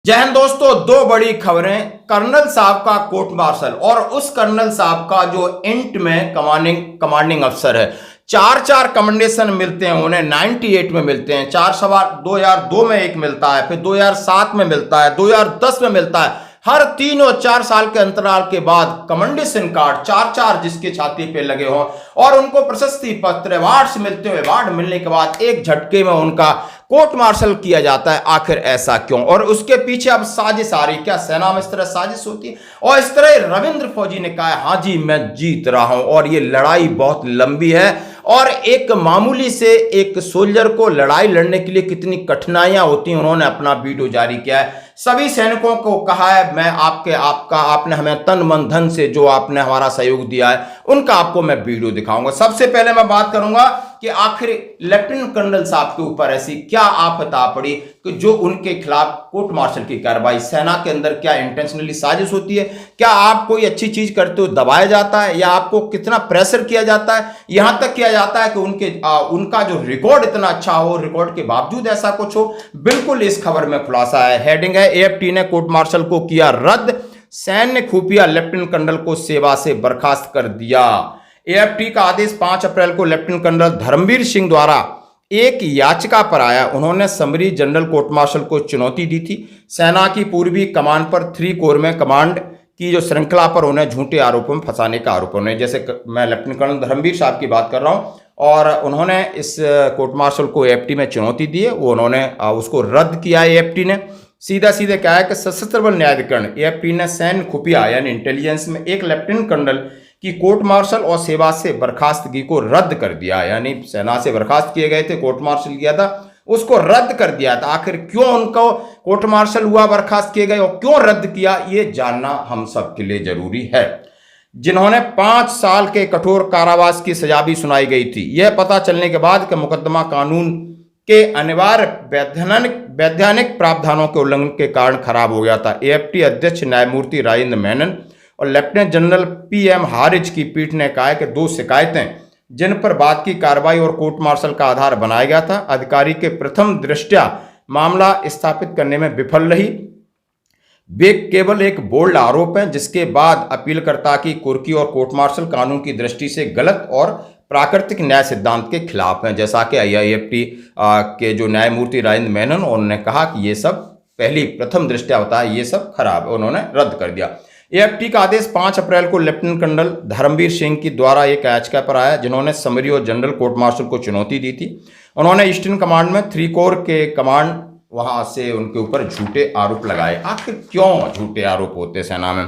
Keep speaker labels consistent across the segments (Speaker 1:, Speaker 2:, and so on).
Speaker 1: जय हिंद दोस्तों, दो बड़ी खबरें। कर्नल साहब का कोर्ट मार्शल और उस कर्नल साहब का जो इंट में कमांडिंग अफसर है। चार चार कमेंडेशन मिलते हैं उन्हें, 98 में मिलते हैं। 2002 में एक मिलता है, फिर 2007 में मिलता है, 2010 में मिलता है। हर 3 और 4 साल के अंतराल के बाद कमेंडेशन कार्ड चार चार जिसके छाती पे लगे हों और उनको प्रशस्ति पत्र अवार्ड्स मिलते हुए, अवार्ड मिलने के बाद एक झटके में उनका कोर्ट मार्शल किया जाता है। आखिर ऐसा क्यों? और उसके पीछे अब साजिश आ रही। क्या सेना में इस तरह साजिश होती है? और इस तरह रविंद्र फौजी ने कहा, हाँ जी मैं जीत रहा हूं और ये लड़ाई बहुत लंबी है और एक मामूली से एक सोल्जर को लड़ाई लड़ने के लिए कितनी कठिनाइयां होती हैं। उन्होंने अपना वीडियो जारी किया है, सभी सैनिकों को कहा है, मैं आपने हमें तन मन धन से जो आपने हमारा सहयोग दिया है उनका आपको मैं वीडियो दिखाऊंगा। सबसे पहले मैं बात करूंगा कि आखिर लेफ्टिनेंट कर्नल साहब के ऊपर ऐसी क्या आपदा पड़ी कि जो उनके खिलाफ कोर्ट मार्शल की कार्रवाई। सेना के अंदर क्या इंटेंशनली साजिश होती है? क्या आप कोई अच्छी चीज करते हो दबाया जाता है, या आपको कितना प्रेशर किया जाता है, यहां तक किया जाता है कि उनका जो रिकॉर्ड इतना अच्छा हो, रिकॉर्ड के बावजूद ऐसा कुछ हो? बिल्कुल इस खबर में खुलासा है। हेडिंग है, एएफटी ने कोर्ट मार्शल को किया रद्द, सैन्य खुफिया लेफ्टिनेंट कर्नल को सेवा से बर्खास्त कर दिया। एएफटी का आदेश 5 अप्रैल को लेफ्टिनेंट कर्नल धर्मवीर सिंह द्वारा एक याचिका पर आया। उन्होंने समरी जनरल कोर्ट मार्शल को चुनौती दी थी। सेना की पूर्वी कमान पर 3 कोर में कमांड की जो श्रृंखला पर उन्हें झूठे आरोपों में फंसाने का आरोप है। जैसे मैं लेफ्टिनेंट कर्नल धर्मवीर साहब की बात कर रहा हूं और उन्होंने इस कोर्ट मार्शल को एएफटी में चुनौती दी है, वो उन्होंने उसको रद्द किया। एएफटी ने सीधे क्या है कि सशस्त्र बल न्यायाधिकरण एएफटी ने सैन्य खुफिया यानी इंटेलिजेंस में एक लेफ्टिनेंट कर्नल की कोर्ट मार्शल और सेवा से बर्खास्तगी को रद्द कर दिया। यानी सेना से बर्खास्त किए गए थे, कोर्ट मार्शल किया था, उसको रद्द कर दिया था। आखिर क्यों उनको कोर्ट मार्शल हुआ, बर्खास्त किए गए और क्यों रद्द किया, ये जानना हम सब के लिए जरूरी है। जिन्होंने 5 साल के कठोर कारावास की सजा भी सुनाई गई थी, यह पता चलने के बाद कि मुकदमा कानून के अनिवार्य वैधानिक प्रावधानों के उल्लंघन के कारण खराब हो गया था। एएफटी अध्यक्ष न्यायमूर्ति राजेंद्र मेनन और लेफ्टिनेंट जनरल पीएम हारिज की पीठ ने कहा कि 2 शिकायतें जिन पर बाद की कार्रवाई और कोर्ट मार्शल का आधार बनाया गया था, अधिकारी के प्रथम दृष्टया मामला स्थापित करने में विफल रही। वे केवल एक बोल्ड आरोप है जिसके बाद अपीलकर्ता की कुर्की और कोर्ट मार्शल कानून की दृष्टि से गलत और प्राकृतिक न्याय सिद्धांत के खिलाफ हैं। जैसा कि आईआईएफटी के जो न्यायमूर्ति राजेंद्र मेनन, उन्होंने कहा कि ये सब प्रथम दृष्टया होता है, ये सब खराब है, उन्होंने रद्द कर दिया। एएफटी का आदेश 5 अप्रैल को लेफ्टिनेंट कर्नल धर्मवीर सिंह की द्वारा एक याचिका पर आया, जिन्होंने समरी और जनरल कोर्ट मार्शल को चुनौती दी थी। उन्होंने ईस्टर्न कमांड में 3 कोर के कमांड वहां से उनके ऊपर झूठे आरोप लगाए। आखिर क्यों झूठे आरोप होते सेना में?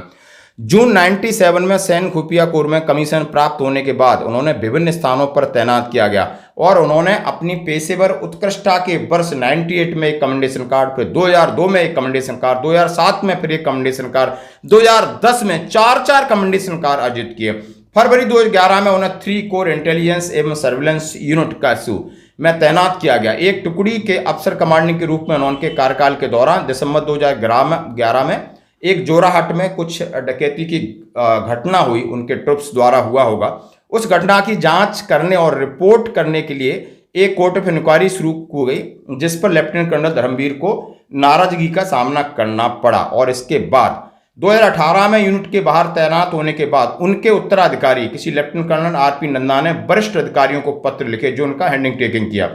Speaker 1: जून 97 में सैन्य खुफिया कोर में कमीशन प्राप्त होने के बाद उन्होंने विभिन्न स्थानों पर तैनात किया गया और उन्होंने अपनी पेशेवर उत्कृष्टता के वर्ष 98 में एक कमेंडेशन कार्ड, फिर 2002 में एक कमेंडेशन कार्ड, 2007 में फिर एक कमेंडेशन कार्ड, 2010 में 4 कमेंडेशन कार्ड अर्जित किए। फरवरी 2011 में उन्हें 3 कोर इंटेलिजेंस एवं सर्विलेंस यूनिट कासू में तैनात किया गया। एक टुकड़ी के अफसर कमांडिंग के रूप में उनके कार्यकाल के दौरान दिसंबर 2011 में एक जोराहट में कुछ डकैती की घटना हुई, उनके ट्रुप्स द्वारा हुआ होगा। उस घटना की जांच करने और रिपोर्ट करने के लिए एक कोर्ट ऑफ इंक्वायरी शुरू की गई, जिस पर लेफ्टिनेंट कर्नल धर्मवीर को नाराजगी का सामना करना पड़ा। और इसके बाद 2018 में यूनिट के बाहर तैनात होने के बाद उनके उत्तराधिकारी किसी लेफ्टिनेंट कर्नल आरपी नंदा ने वरिष्ठ अधिकारियों को पत्र लिखे जो उनका हैंडिंग टेकिंग किया,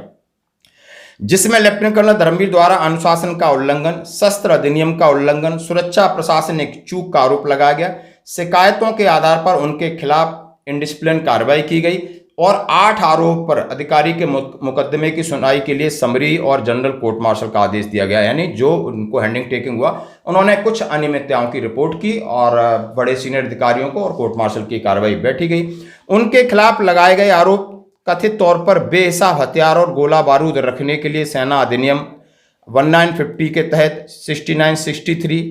Speaker 1: जिसमें लेफ्टिनेंट कर्नल धर्मवीर द्वारा अनुशासन का उल्लंघन, शस्त्र अधिनियम का उल्लंघन, सुरक्षा प्रशासनिक चूक का आरोप लगाया गया। शिकायतों के आधार पर उनके खिलाफ इंडिसिप्लिन कार्रवाई की गई और 8 आरोप पर अधिकारी के मुकदमे की सुनवाई के लिए समरी और जनरल कोर्ट मार्शल का आदेश दिया गया। यानी जो उनको हैंडिंग टेकिंग हुआ, उन्होंने कुछ अनियमितताओं की रिपोर्ट की और बड़े सीनियर अधिकारियों को और कोर्ट मार्शल की कार्रवाई बैठी गई। उनके खिलाफ लगाए गए आरोप कथित तौर पर बेहिसाब हथियार और गोला बारूद रखने के लिए सेना अधिनियम 1950 के तहत 6963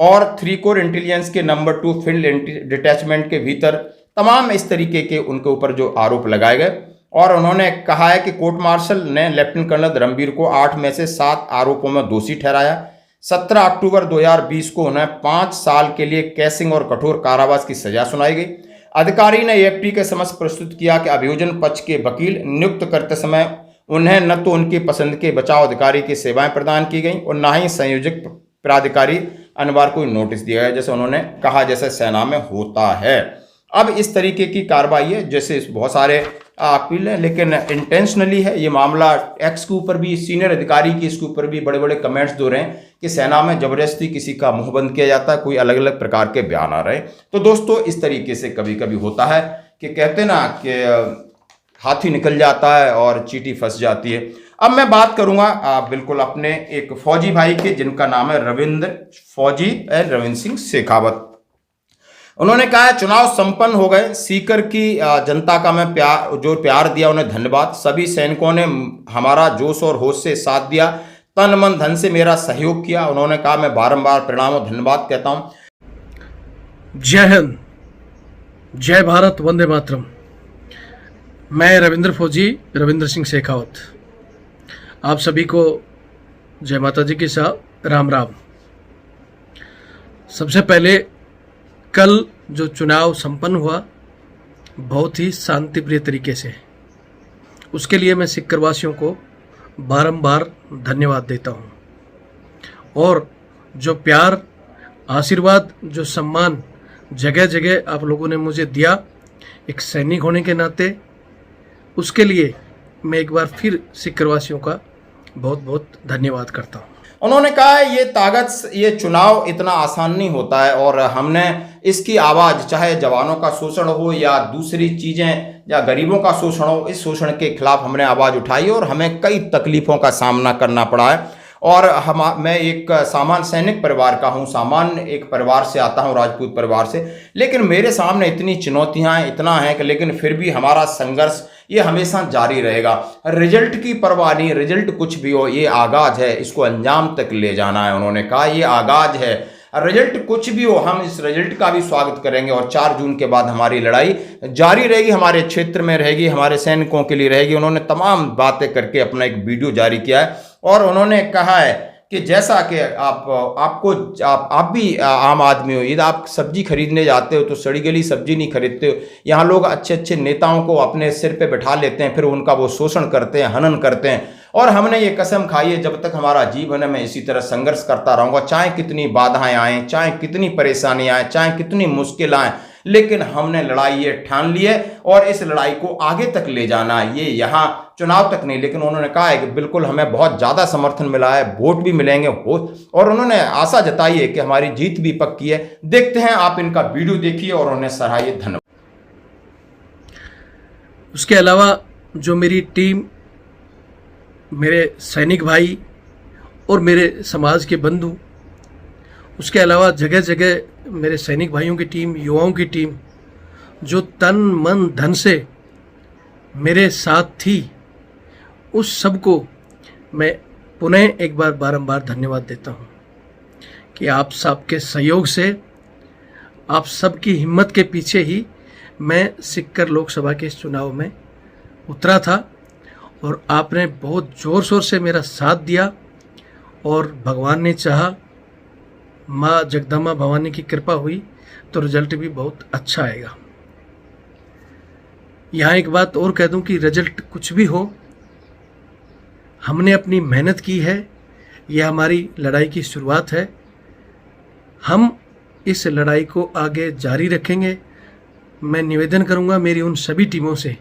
Speaker 1: और 3 कोर इंटेलिजेंस के नंबर 2 फील्ड डिटैचमेंट के भीतर तमाम इस तरीके के उनके ऊपर जो आरोप लगाए गए। और उन्होंने कहा है कि कोर्ट मार्शल ने लेफ्टिनेंट कर्नल धर्मवीर को 8 में से 7 आरोपों में दोषी ठहराया। 17 अक्टूबर 2020 को उन्हें 5 साल के लिए कैसिंग और कठोर कारावास की सजा सुनाई गई। अधिकारी ने एएफटी के समक्ष प्रस्तुत किया कि अभियोजन पक्ष के वकील नियुक्त करते समय उन्हें न तो उनकी पसंद के बचाव अधिकारी की सेवाएं प्रदान की गई और न ही संयोजक प्राधिकारी अनवर को नोटिस दिया है, जैसे उन्होंने कहा जैसे सेना में होता है। अब इस तरीके की कार्रवाई है, जैसे बहुत सारे अपील है, लेकिन इंटेंशनली है ये मामला। एक्स के ऊपर भी सीनियर अधिकारी की इसके ऊपर भी बड़े बड़े कमेंट्स दो रहे हैं कि सेना में जबरदस्ती किसी का मुंह बंद किया जाता है, कोई अलग अलग प्रकार के बयान आ रहे हैं। तो दोस्तों इस तरीके से कभी कभी होता है कि कहते ना कि हाथी निकल जाता है और चींटी फंस जाती है। अब मैं बात करूंगा बिल्कुल अपने एक फौजी भाई के, जिनका नाम है रविंद्र सिंह शेखावत। उन्होंने कहा है चुनाव संपन्न हो गए, सीकर की जनता का मैं प्यार दिया उन्हें धन्यवाद। सभी सैनिकों ने हमारा जोश और होश से साथ दिया, तन मन धन से मेरा सहयोग किया। उन्होंने कहा मैं बारंबार प्रणाम और धन्यवाद कहता हूं।
Speaker 2: जय हिंद, जय भारत, वंदे मातरम। मैं रविंद्र सिंह शेखावत आप सभी को जय माता जी के साथ राम राम। सबसे पहले कल जो चुनाव संपन्न हुआ बहुत ही शांतिप्रिय तरीके से, उसके लिए मैं सिक्करवासियों को बारंबार धन्यवाद देता हूं। और जो प्यार, आशीर्वाद, जो सम्मान जगह जगह आप लोगों ने मुझे दिया एक सैनिक होने के नाते, उसके लिए मैं एक बार फिर सिक्करवासियों का बहुत बहुत धन्यवाद करता हूं।
Speaker 1: उन्होंने कहा ये चुनाव इतना आसान नहीं होता है और हमने इसकी आवाज़, चाहे जवानों का शोषण हो या दूसरी चीज़ें या गरीबों का शोषण हो, इस शोषण के खिलाफ हमने आवाज़ उठाई और हमें कई तकलीफ़ों का सामना करना पड़ा है। और मैं एक सामान्य सैनिक परिवार का हूँ, सामान्य एक परिवार से आता हूँ, राजपूत परिवार से, लेकिन मेरे सामने इतनी चुनौतियाँ हैं, इतना है कि लेकिन फिर भी हमारा संघर्ष ये हमेशा जारी रहेगा। रिजल्ट की परवाह नहीं, रिजल्ट कुछ भी हो, ये आगाज है, इसको अंजाम तक ले जाना है। उन्होंने कहा ये आगाज है, रिजल्ट कुछ भी हो हम इस रिजल्ट का भी स्वागत करेंगे और 4 जून के बाद हमारी लड़ाई जारी रहेगी, हमारे क्षेत्र में रहेगी, हमारे सैनिकों के लिए रहेगी। उन्होंने तमाम बातें करके अपना एक वीडियो जारी किया है और उन्होंने कहा है कि जैसा कि आप भी आम आदमी हो, यदि आप सब्जी खरीदने जाते हो तो सड़ी गली सब्जी नहीं खरीदते हो। यहाँ लोग अच्छे अच्छे नेताओं को अपने सिर पे बैठा लेते हैं, फिर उनका वो शोषण करते हैं, हनन करते हैं। और हमने ये कसम खाई है जब तक हमारा जीवन है मैं इसी तरह संघर्ष करता रहूँगा, चाहे कितनी बाधाएं आएँ, चाहे कितनी परेशानी आए, चाहे कितनी मुश्किल आएँ, लेकिन हमने लड़ाई ये ठान ली है और इस लड़ाई को आगे तक ले जाना है। ये यहाँ चुनाव तक नहीं, लेकिन उन्होंने कहा है कि बिल्कुल हमें बहुत ज़्यादा समर्थन मिला है, वोट भी मिलेंगे और उन्होंने आशा जताई है कि हमारी जीत भी पक्की है। देखते हैं, आप इनका वीडियो देखिए और उन्हें सराहिए। धन्यवाद।
Speaker 2: उसके अलावा जो मेरी टीम, मेरे सैनिक भाई और मेरे समाज के बंधु, उसके अलावा जगह जगह मेरे सैनिक भाइयों की टीम, युवाओं की टीम जो तन मन धन से मेरे साथ थी, उस सब को मैं पुनः एक बार बारंबार धन्यवाद देता हूँ कि आप सबके सहयोग से, आप सबकी हिम्मत के पीछे ही मैं सिक्कर लोकसभा के इस चुनाव में उतरा था और आपने बहुत ज़ोर शोर से मेरा साथ दिया और भगवान ने चाहा, माँ जगदम्बा भवानी की कृपा हुई तो रिजल्ट भी बहुत अच्छा आएगा। यहाँ एक बात और कह दूं कि रिजल्ट कुछ भी हो, हमने अपनी मेहनत की है, यह हमारी लड़ाई की शुरुआत है। हम इस लड़ाई को आगे जारी रखेंगे। मैं निवेदन करूंगा मेरी उन सभी टीमों से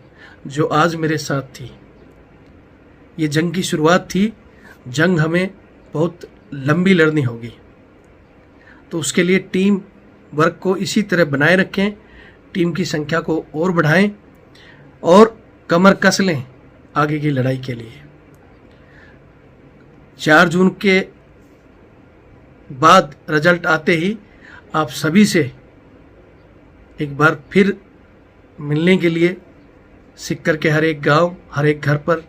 Speaker 2: जो आज मेरे साथ थी। ये जंग की शुरुआत थी, जंग हमें बहुत लंबी लड़नी होगी, तो उसके लिए टीम वर्क को इसी तरह बनाए रखें, टीम की संख्या को और बढ़ाएं और कमर कस लें आगे की लड़ाई के लिए। 4 जून के बाद रिजल्ट आते ही आप सभी से एक बार फिर मिलने के लिए सिक्कर के हर एक गांव, हर एक घर पर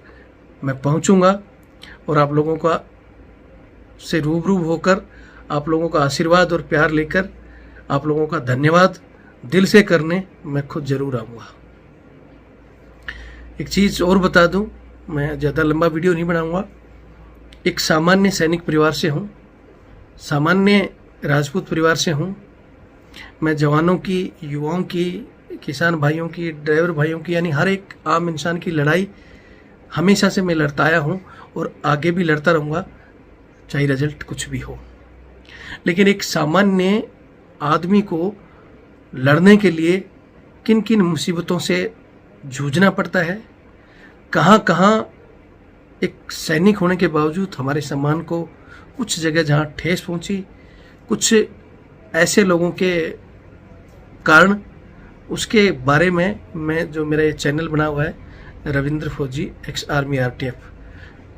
Speaker 2: मैं पहुंचूंगा और आप लोगों का से रूबरू होकर आप लोगों का आशीर्वाद और प्यार लेकर आप लोगों का धन्यवाद दिल से करने मैं खुद जरूर आऊँगा। एक चीज़ और बता दूं, मैं ज़्यादा लंबा वीडियो नहीं बनाऊंगा। एक सामान्य सैनिक परिवार से हूं, सामान्य राजपूत परिवार से हूं। मैं जवानों की, युवाओं की, किसान भाइयों की, ड्राइवर भाइयों की, यानी हर एक आम इंसान की लड़ाई हमेशा से मैं लड़ता आया हूं और आगे भी लड़ता रहूँगा, चाहे रिजल्ट कुछ भी हो। लेकिन एक सामान्य आदमी को लड़ने के लिए किन किन मुसीबतों से जूझना पड़ता है, कहाँ कहाँ एक सैनिक होने के बावजूद हमारे सम्मान को कुछ जगह जहाँ ठेस पहुँची, कुछ ऐसे लोगों के कारण, उसके बारे में मैं जो मेरा ये चैनल बना हुआ है रविंद्र फौजी एक्स आर्मी RTF,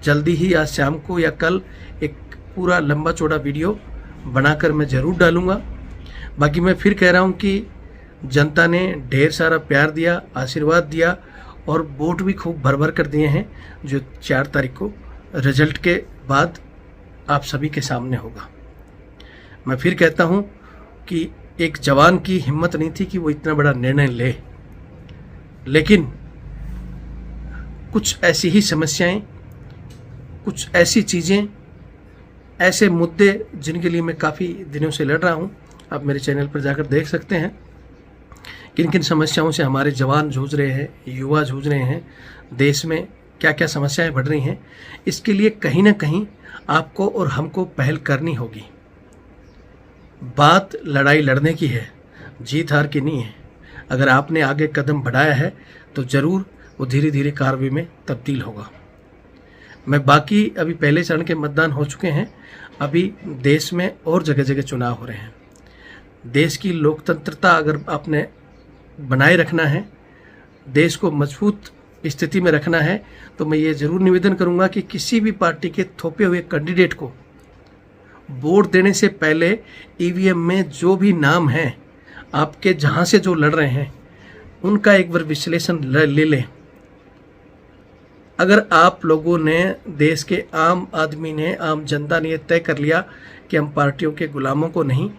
Speaker 2: जल्दी ही आज शाम को या कल एक पूरा लंबा चौड़ा वीडियो बनाकर मैं ज़रूर डालूँगा। बाकी मैं फिर कह रहा हूँ कि जनता ने ढेर सारा प्यार दिया, आशीर्वाद दिया और वोट भी खूब भर भर कर दिए हैं, जो 4 तारीख को रिजल्ट के बाद आप सभी के सामने होगा। मैं फिर कहता हूँ कि एक जवान की हिम्मत नहीं थी कि वो इतना बड़ा निर्णय ले, लेकिन कुछ ऐसी ही समस्याएं, कुछ ऐसी चीज़ें, ऐसे मुद्दे जिनके लिए मैं काफ़ी दिनों से लड़ रहा हूँ, आप मेरे चैनल पर जाकर देख सकते हैं किन किन समस्याओं से हमारे जवान जूझ रहे हैं, युवा जूझ रहे हैं, देश में क्या क्या समस्याएं बढ़ रही हैं। इसके लिए कहीं ना कहीं आपको और हमको पहल करनी होगी। बात लड़ाई लड़ने की है, जीत हार की नहीं है। अगर आपने आगे कदम बढ़ाया है तो ज़रूर वो धीरे धीरे कार्रवाई में तब्दील होगा। मैं बाकी अभी पहले चरण के मतदान हो चुके हैं, अभी देश में और जगह जगह चुनाव हो रहे हैं। देश की लोकतंत्रता अगर आपने बनाए रखना है, देश को मजबूत स्थिति में रखना है, तो मैं ये ज़रूर निवेदन करूंगा कि किसी भी पार्टी के थोपे हुए कैंडिडेट को वोट देने से पहले EVM में जो भी नाम हैं, आपके जहाँ से जो लड़ रहे हैं, उनका एक बार विश्लेषण ले लें। अगर आप लोगों ने, देश के आम आदमी ने, आम जनता ने ये तय कर लिया कि हम पार्टियों के गुलामों को नहीं,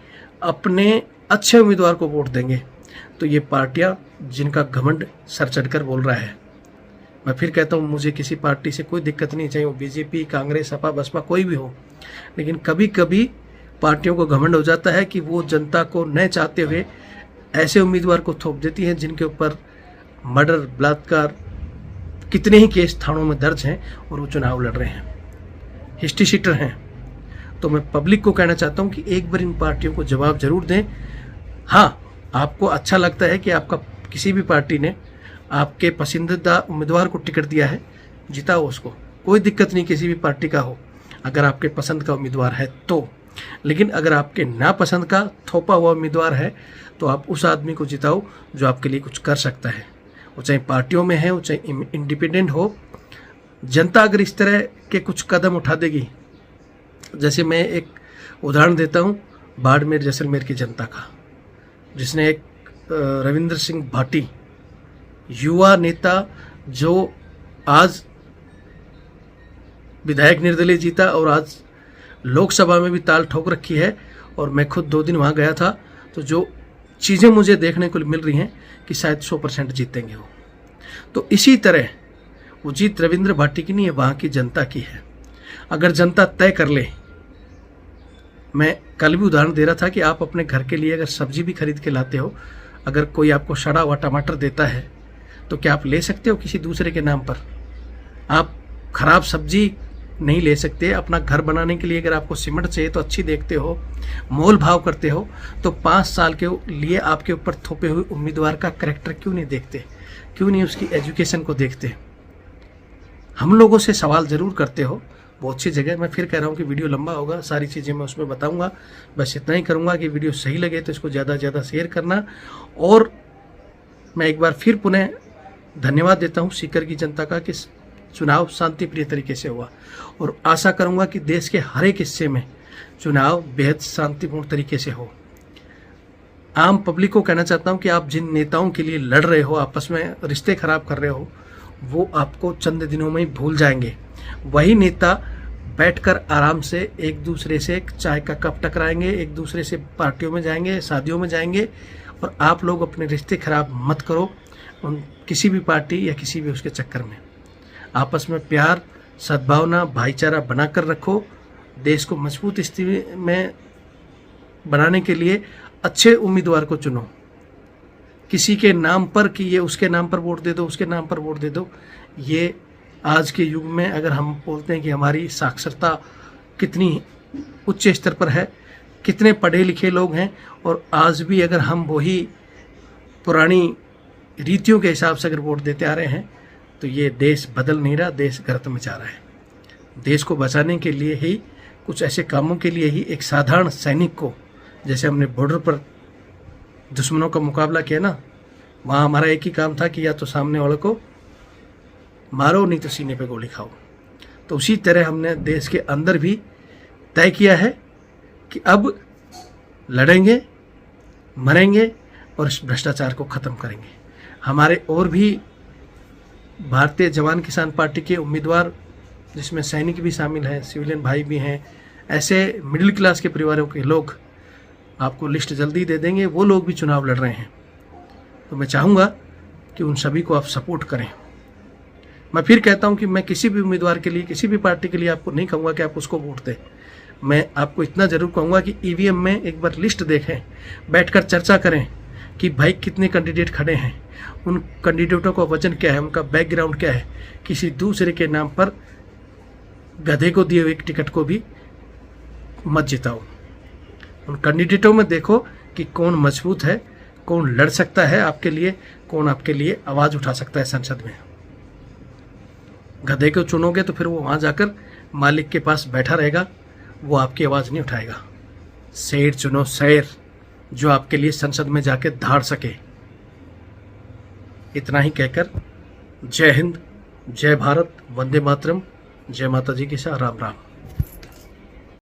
Speaker 2: अपने अच्छे उम्मीदवार को वोट देंगे, तो ये पार्टियां जिनका घमंड सर चढ़कर बोल रहा है। मैं फिर कहता हूँ, मुझे किसी पार्टी से कोई दिक्कत नहीं, चाहे वो BJP, कांग्रेस, सपा, बसपा कोई भी हो, लेकिन कभी कभी पार्टियों को घमंड हो जाता है कि वो जनता को न चाहते हुए ऐसे उम्मीदवार को थोप देती हैं जिनके ऊपर मर्डर, बलात्कार, कितने ही केस थानों में दर्ज हैं और वो चुनाव लड़ रहे हैं, हिस्ट्री शीटर हैं। तो मैं पब्लिक को कहना चाहता हूं कि एक बार इन पार्टियों को जवाब जरूर दें। हाँ, आपको अच्छा लगता है कि आपका किसी भी पार्टी ने आपके पसंदीदा उम्मीदवार को टिकट दिया है, जिताओ उसको, कोई दिक्कत नहीं, किसी भी पार्टी का हो, अगर आपके पसंद का उम्मीदवार है तो। लेकिन अगर आपके नापसंद का थोपा हुआ उम्मीदवार है तो आप उस आदमी को जिताओ जो आपके लिए कुछ कर सकता है, वो चाहे पार्टियों में है, वो चाहे इंडिपेंडेंट हो। जनता अगर इस तरह के कुछ कदम उठा देगी, जैसे मैं एक उदाहरण देता हूँ बाड़मेर जैसलमेर की जनता का, जिसने एक रविंद्र सिंह भाटी, युवा नेता, जो आज विधायक निर्दलीय जीता और आज लोकसभा में भी ताल ठोक रखी है, और मैं खुद 2 दिन वहाँ गया था, तो जो चीज़ें मुझे देखने को मिल रही हैं कि शायद 100% जीतेंगे वो। तो इसी तरह वो जीत रविंद्र भाटी की नहीं है, वहाँ की जनता की है। अगर जनता तय कर ले, मैं कल भी उदाहरण दे रहा था कि आप अपने घर के लिए अगर सब्जी भी खरीद के लाते हो, अगर कोई आपको सड़ा हुआ टमाटर देता है तो क्या आप ले सकते हो किसी दूसरे के नाम पर? आप खराब सब्जी नहीं ले सकते। अपना घर बनाने के लिए अगर आपको सीमेंट चाहिए तो अच्छी देखते हो, मोल भाव करते हो, तो 5 साल के लिए आपके ऊपर थोपे हुए उम्मीदवार का करैक्टर क्यों नहीं देखते, क्यों नहीं उसकी एजुकेशन को देखते? हम लोगों से सवाल ज़रूर करते हो, बहुत अच्छी जगह। मैं फिर कह रहा हूँ कि वीडियो लंबा होगा, सारी चीज़ें मैं उसमें बताऊँगा, बस इतना ही करूँगा कि वीडियो सही लगे तो इसको ज़्यादा से ज़्यादा शेयर करना। और मैं एक बार फिर पुनः धन्यवाद देता हूँ सीकर की जनता का कि चुनाव शांतिप्रिय तरीके से हुआ, और आशा करूंगा कि देश के हर एक हिस्से में चुनाव बेहद शांतिपूर्ण तरीके से हो। आम पब्लिक को कहना चाहता हूं कि आप जिन नेताओं के लिए लड़ रहे हो, आपस में रिश्ते खराब कर रहे हो, वो आपको चंद दिनों में ही भूल जाएंगे। वही नेता बैठकर आराम से एक दूसरे से चाय का कप टकराएंगे, एक दूसरे से पार्टियों में जाएंगे, शादियों में जाएंगे, और आप लोग अपने रिश्ते खराब मत करो उन किसी भी पार्टी या किसी भी उसके चक्कर में। आपस में प्यार, सद्भावना, भाईचारा बनाकर रखो। देश को मजबूत स्थिति में बनाने के लिए अच्छे उम्मीदवार को चुनो। किसी के नाम पर कि ये उसके नाम पर वोट दे दो, उसके नाम पर वोट दे दो, ये आज के युग में अगर हम बोलते हैं कि हमारी साक्षरता कितनी उच्च स्तर पर है, कितने पढ़े लिखे लोग हैं, और आज भी अगर हम वही पुरानी रीतियों के हिसाब से अगर वोट देते आ रहे हैं तो ये देश बदल नहीं रहा, देश गर्त में जा रहा है। देश को बचाने के लिए ही, कुछ ऐसे कामों के लिए ही एक साधारण सैनिक को, जैसे हमने बॉर्डर पर दुश्मनों का मुकाबला किया ना, वहाँ हमारा एक ही काम था कि या तो सामने वाले को मारो, नहीं तो सीने पे गोली खाओ। तो उसी तरह हमने देश के अंदर भी तय किया है कि अब लड़ेंगे, मरेंगे और इस भ्रष्टाचार को ख़त्म करेंगे। हमारे और भी भारतीय जवान किसान पार्टी के उम्मीदवार, जिसमें सैनिक भी शामिल हैं, सिविलियन भाई भी हैं, ऐसे मिडिल क्लास के परिवारों के लोग, आपको लिस्ट जल्दी दे देंगे, वो लोग भी चुनाव लड़ रहे हैं। तो मैं चाहूँगा कि उन सभी को आप सपोर्ट करें। मैं फिर कहता हूँ कि मैं किसी भी उम्मीदवार के लिए, किसी भी पार्टी के लिए आपको नहीं कहूँगा कि आप उसको वोट दें। मैं आपको इतना ज़रूर कहूँगा कि ईवीएम में एक बार लिस्ट देखें, बैठकर चर्चा करें कि भाई कितने कैंडिडेट खड़े हैं, उन कैंडिडेटों का वजन क्या है, उनका बैकग्राउंड क्या है। किसी दूसरे के नाम पर गधे को दिए हुए एक टिकट को भी मत जिताओ। उन कैंडिडेटों में देखो कि कौन मजबूत है, कौन लड़ सकता है आपके लिए, कौन आपके लिए आवाज़ उठा सकता है संसद में। गधे को चुनोगे तो फिर वो वहाँ जाकर मालिक के पास बैठा रहेगा, वो आपकी आवाज़ नहीं उठाएगा। शेर चुनो, शेर, जो आपके लिए संसद में जाके धाड़ सके। इतना ही कहकर जय हिंद, जय भारत, वंदे मातरम, जय माता जी की सा, राम राम।